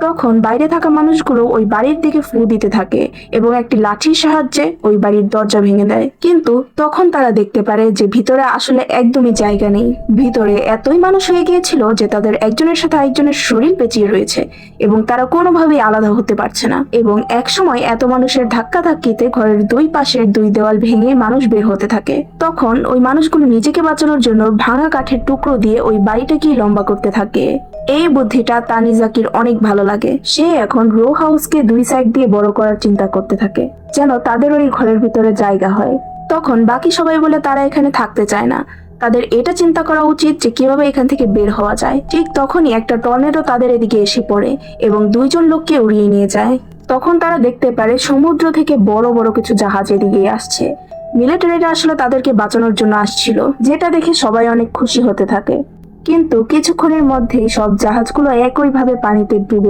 তখন বাইরে থাকা মানুষগুলো ওই বাড়ির দিকে ফু দিতে থাকে এবং একটি লাঠির সাহায্যে ওই বাড়ির দরজা ভেঙে দেয়। কিন্তু তখন তারা দেখতে পারে যে ভিতরে আসলে একদমই জায়গা নেই। ভিতরে এতই মানুষ হয়ে গিয়েছিল যে তাদের একজনের সাথে আরেকজনের শরীর পেঁচিয়ে রয়েছে এবং তারা কোনোভাবেই আলাদা হতে পারছে না। এবং একসময় এত মানুষের ধাক্কাধাক্কিতে ঘরের দুই পাশের দুই দেওয়াল ভেঙে মানুষ বের হতে থাকে। তখন ওই মানুষগুলো নিজেকে বাঁচানোর জন্য ভাঙা কাঠের টুকরো দিয়ে ওই বাড়িটাকে লম্বা করতে থাকে। এই বুদ্ধিটা তানিজাকির অনেক ভালো লাগে। সে এখন রো হাউসকে দুই সাইড দিয়ে বড় করার চিন্তা করতে থাকে, যেন তাদের ওই ঘরের ভিতরে জায়গা হয়। তখন বাকি সবাই বলে তারা এখানে থাকতে চায় না, তাদের এটা চিন্তা করা উচিত যে কিভাবে এখান থেকে বের হওয়া যায়। ঠিক তখনই একটা টর্নেডো তাদের এদিকে এসে পড়ে এবং দুইজন লোককে উড়িয়ে নিয়ে যায়। তখন তারা দেখতে পারে সমুদ্র থেকে বড় বড় কিছু জাহাজ এদিকে আসছে। মিলিটারিরা আসলে তাদেরকে বাঁচানোর জন্য আসছিল, যেটা দেখে সবাই অনেক খুশি হতে থাকে। কিন্তু কিছুক্ষণের মধ্যেই সব জাহাজগুলো একইভাবে পানিতে ডুবে